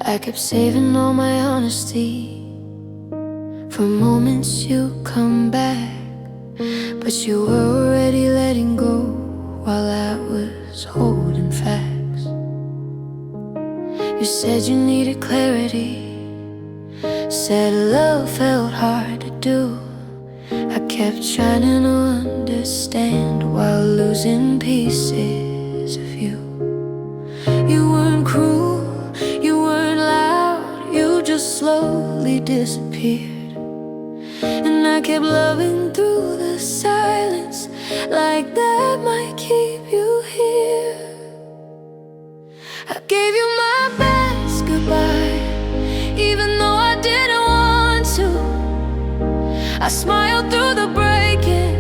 I kept saving all my honesty for moments you come back, but you were already letting go while I was holding facts. You said you needed clarity, said love felt hard to do. I kept trying to understand while losing pieces of you. You weren't cruel, you weren't loud, you just slowly disappeared. And I kept loving through the silence, like that might keep you here. I gave you my best goodbye, even though I didn't want to. I smiled through the breaking,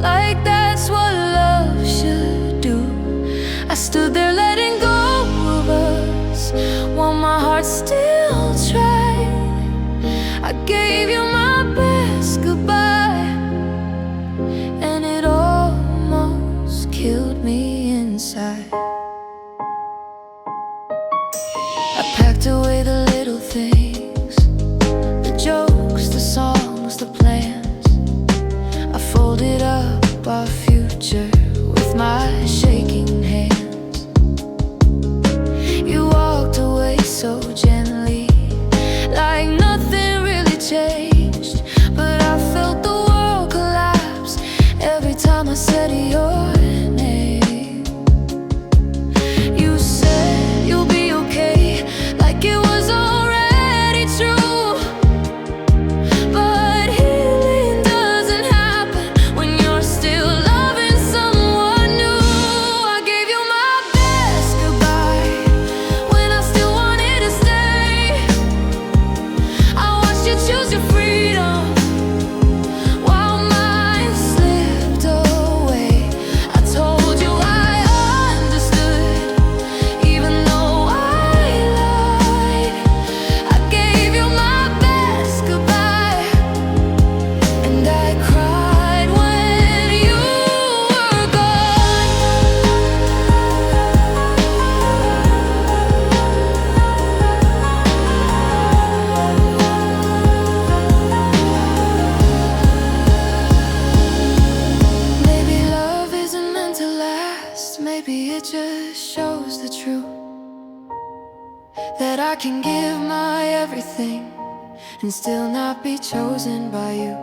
like that's what love should do. I stood there letting go of us, while my heart still tried. I gave you my best goodbye, and it almost killed me inside. I packed away the little things, the jokes, the songs, the plans. I folded up our future with my shaking hands. You walked away so gently, like nothing really changed. But I felt the world collapse every time I said your name. You said you'll be okay, like it was already true. But healing doesn't happen when you're still loving someone new. I gave you my best goodbye when I still wanted to stay. I watched you choose your freedom while mine slipped away. I told you I understood, even though I lied. I gave you my best goodbye, and I cried when you were gone. Maybe love isn't meant to last. Maybe it just shows the truth, that I can give my everything and still not be chosen by you.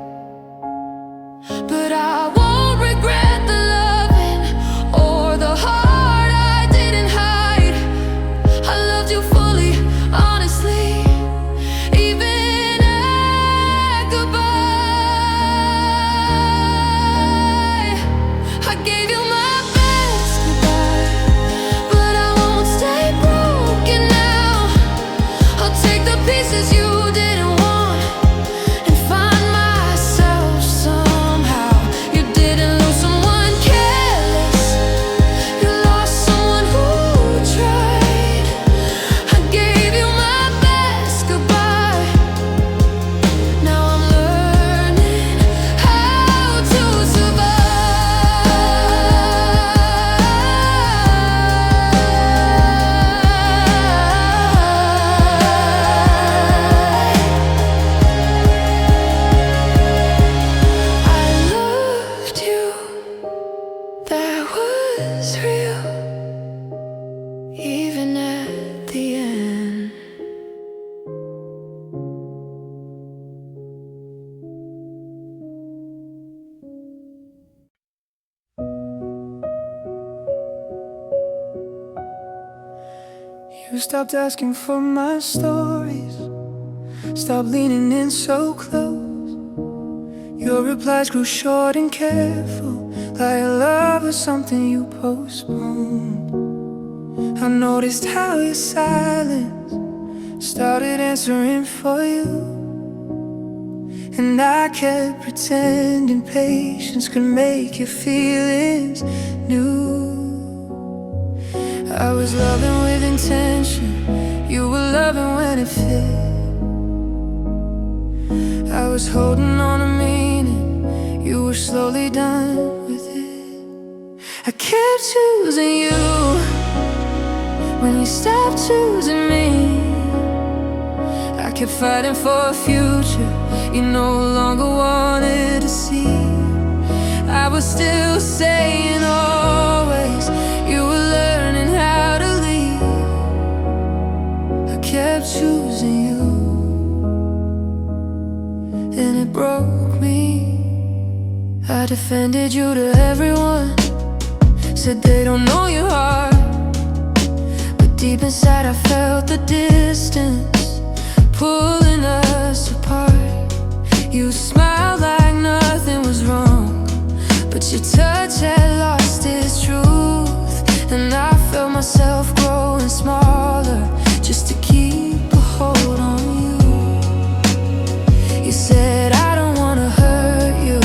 But I won't regret the loving or the heart I didn't hide. I loved you fully, honestly, even at goodbye. I gave you my best goodbye, but I won't stay broken now. I'll take the pieces you didn't want and find myself somehow. You didn't lose someone careless, you lost someone who tried. I gave you my best goodbye, now I'm learning how to I loved you, that was real, even at the end. You stopped asking for my stories, stopped leaning in so close. Your replies grew short and careful, like love was something you postponed. I noticed how your silence started answering for you, and I kept pretending patience could make your feelings new. I was loving with intention, you were loving when it fit. I was holding on to meaning, you were slowly done with it. I kept choosing you when you stopped choosing me. kept fighting for a future you no longer wanted to see. I was still saying always, you were learning how to leave. I kept choosing you, and it broke me. I defended you to everyone, said they don't know your heart, but deep inside I felt the distance pulling us apart. You smiled like nothing was wrong, but your touch had lost its truth, and I felt myself growing smaller just to keep a hold on you. You said I don't wanna hurt you,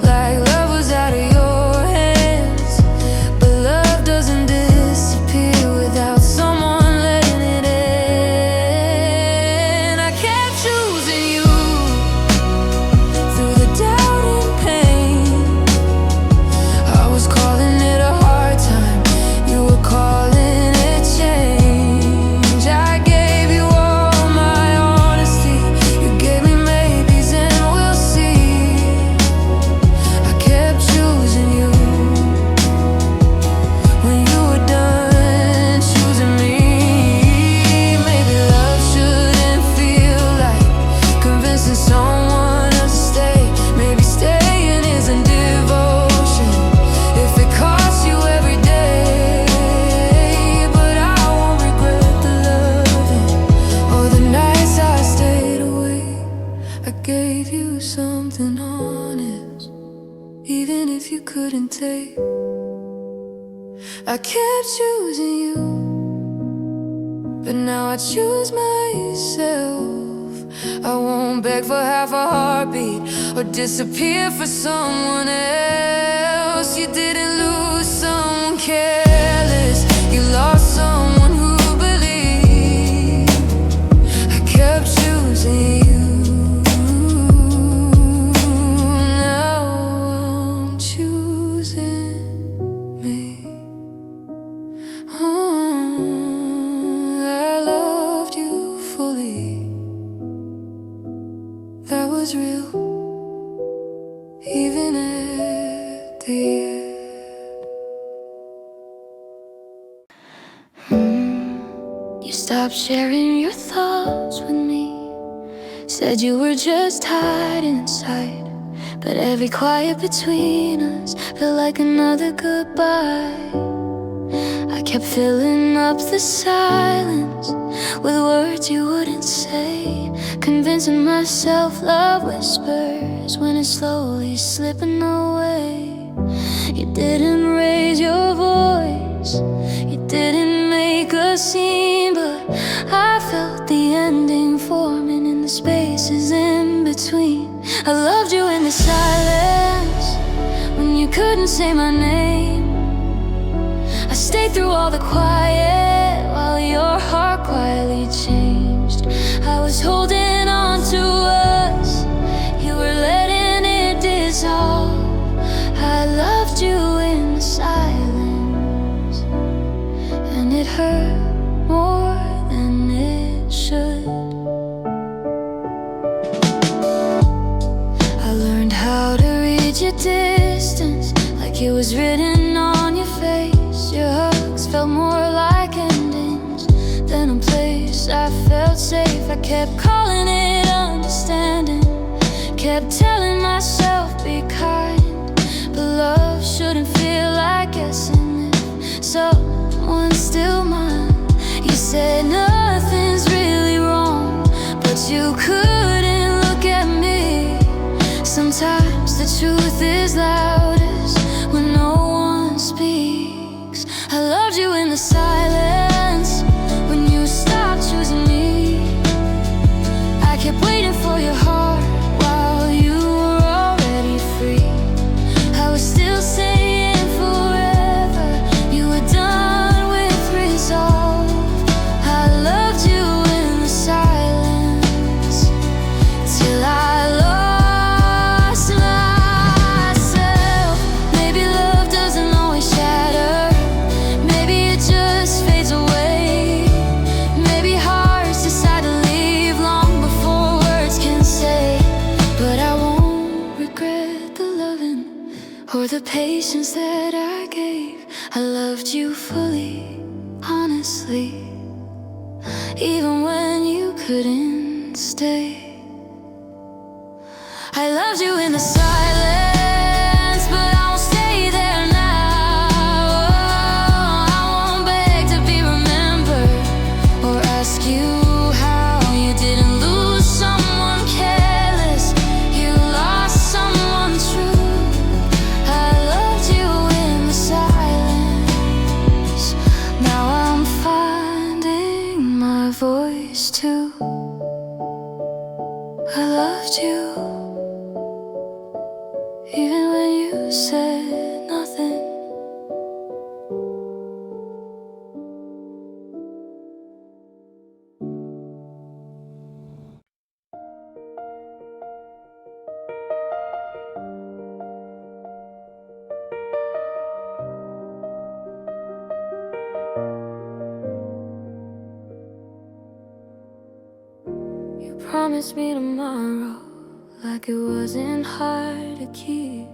like love was out of your hands, but love doesn't disappear without someone letting it in. I kept choosing you through the doubt and pain. I was calling it a hard time, you were calling it change. I gave you all my honesty, you gave me maybes and we'll see. I kept choosing you when you were done choosing me. Maybe love shouldn't feel like convincing someone else to stay. Maybe staying isn't devotion if it costs you every day. But I won't regret the loving or the nights I stayed awake. I gave you something honest, even if you couldn't take. I kept choosing you, but now I choose myself. I won't beg for half a heartbeat or disappear for someone else. You didn't lose someone careless, you lost someone who believed. I kept choosing you, now I'm choosing me. I loved you fully, that was real, even at the end. You stopped sharing your thoughts with me, said you were just hiding inside, but every quiet between us felt like another goodbye. I kept filling up the silence with words you wouldn't say, convincing myself love whispers when it's slowly slipping away. You didn't raise your voice, you didn't make a scene, but I felt the ending forming in the spaces in between. I loved you in the silence when you couldn't say my name. I stayed through all the quiet while your heart quietly changed. I was holding on to us, you were letting it dissolve. I loved you in the silence, and it hurt more than it should. I learned how to read your distance, like it was written on your face. Your hugs felt more like endings than a place I felt safe. I kept calling it understanding, kept telling myself be kind, but love shouldn't feel like guessing if someone's still mine. You said nothing's really wrong, but you couldn't look at me. Sometimes the truth is loudest when no one speaks. I loved you in the silence when you stopped choosing me. I kept waiting for your heart while you were already free. I was still saying forever, you were done with resolve. I loved you in the silence till I lost myself. the patience that I gave. I loved you fully, honestly, even when you couldn't stay. I loved you in the silence, but I won't stay there now. I won't beg to be remembered or ask you how you didn't lose someone careless. You lost someone true. I loved you in the silence. Now I'm finding my voice too. I loved you even when you said nothing. You promised me tomorrow like it wasn't hard to keep,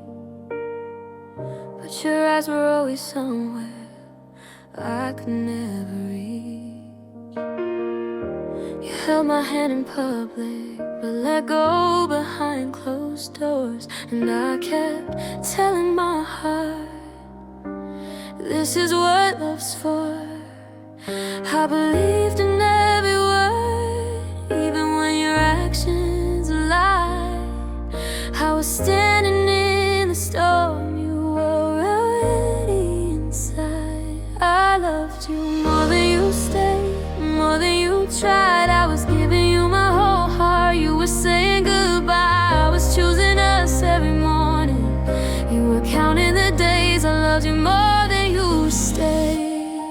but your eyes were always somewhere I could never reach. You held my hand in public, but let go behind closed doors. And I kept telling my heart, this is what love's for. I believed in every word, even when your actions lied. I was standing in the storm, you were already inside. I loved you more than you stayed, more than you tried. I was giving you my whole heart, you were saying goodbye. I was choosing us every morning, you were counting the days. I loved you more than you stayed,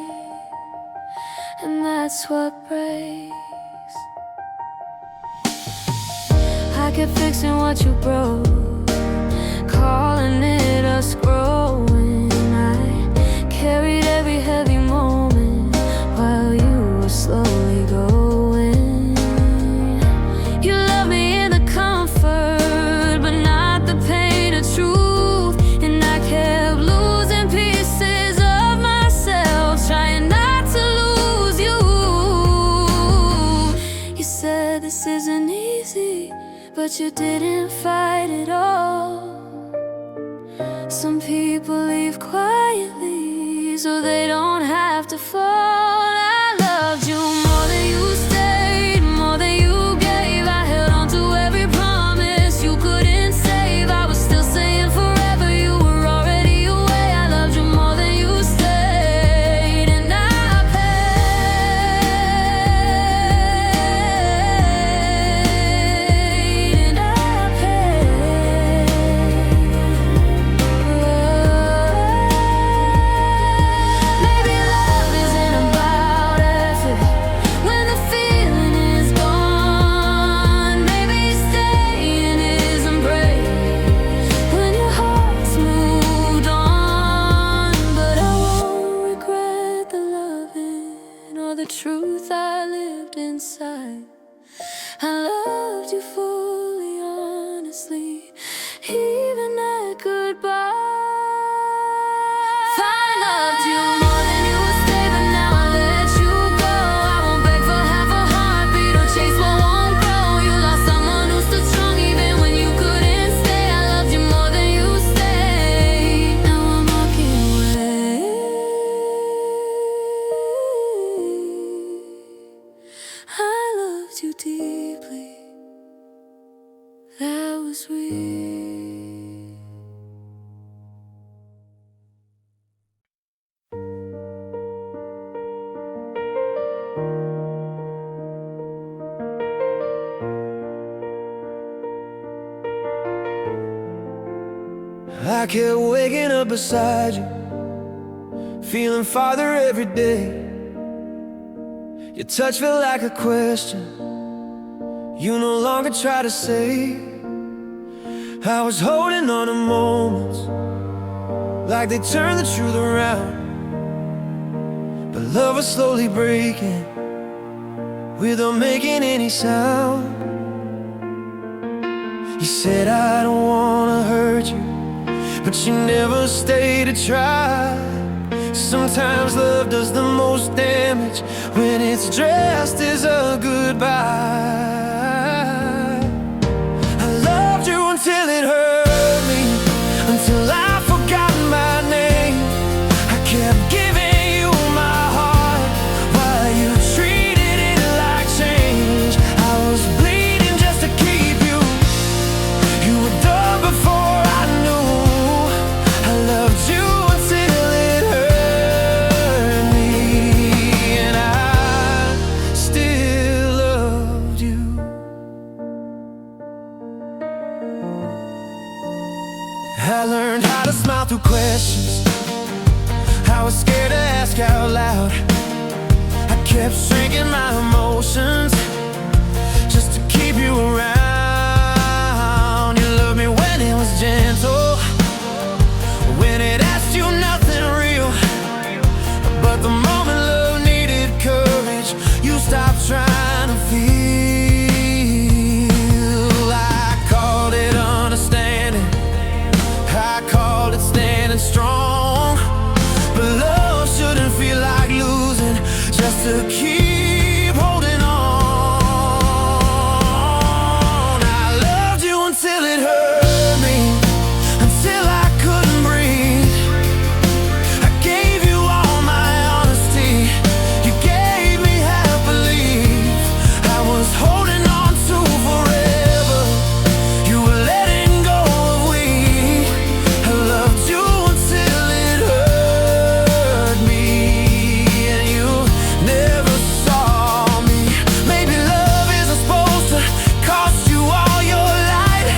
and that's what breaks. I kept fixing what you broke, calling it us growing. I carried every heavy moment while you were slowly going. You loved me in the comfort, but not the pain of truth. And I kept losing pieces of myself, trying not to lose you. You said this isn't easy, but you didn't fight at all. Some people leave quietly so they don't have to fall. I loved you more than you stayed, more than you gave. I held on to every promise you couldn't save. I was still saying forever, you were already away. I loved you more than you stayed, and I paid, and I paid. Maybe love isn't about effort when the feeling is gone. Maybe staying isn't brave when your heart's moved on. But I won't regret the loving or the truth I lived inside. I loved you fully, honestly, even at goodbye. I loved you more than you would stay, but now I let you go. I won't beg for half a heartbeat or chase what won't grow. You lost someone who stood strong even when you couldn't stay. I loved you more than you stayed. Now I'm walking away. I loved you deeply. That was weird. I kept waking up beside you, feeling farther every day. Your touch felt like a question you no longer try to say. I was holding on to moments like they turned the truth around, but love was slowly breaking without making any sound. You said I don't wanna hurt you, but she never stayed to try. Sometimes love does the most damage when it's dressed as a goodbye. I loved you until it hurt me, until I forgot my name. I kept giving you my heart while you treated it like change. I was bleeding just to keep you. You were done before I knew. I loved you until it hurt me, and I still loved you. I learned how to smile through questions. I was scared to ask out loud. I kept shrinking my emotions just to keep you around. You loved me when it was gentle, when it asked you nothing real. But the moment love needed courage, you stopped trying to feel. I called it understanding, I called it standing strong. But love shouldn't feel like losing just to keep holding on. I loved you until it hurt me, until I couldn't breathe. I gave you all my honesty, you gave me half belief. I was holding on to forever, you were letting go of we. I loved you until it hurt me, and you never saw me. Maybe love isn't supposed to cost you all your life.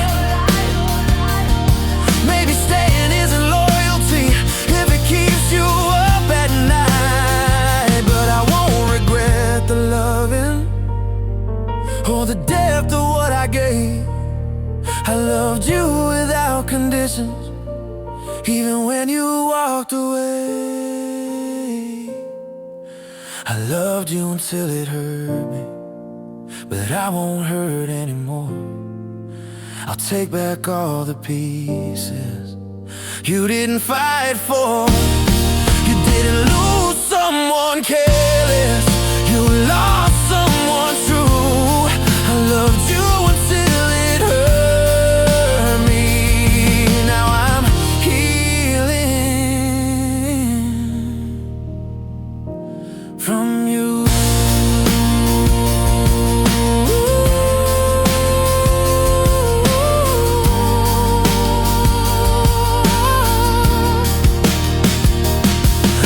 Maybe staying isn't loyalty if it keeps you up at night. But I won't regret the loving or the depth of what I gave. I loved you without conditions, even when you walked away. I loved you until it hurt me, but I won't hurt anymore. I'll take back all the pieces you didn't fight for. You didn't lose someone careless, you lost someone true. I loved you until it hurt me. Now I'm healing from you.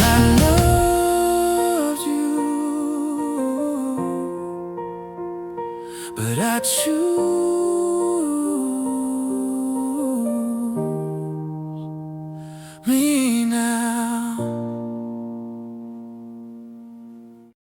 I loved you, but I choose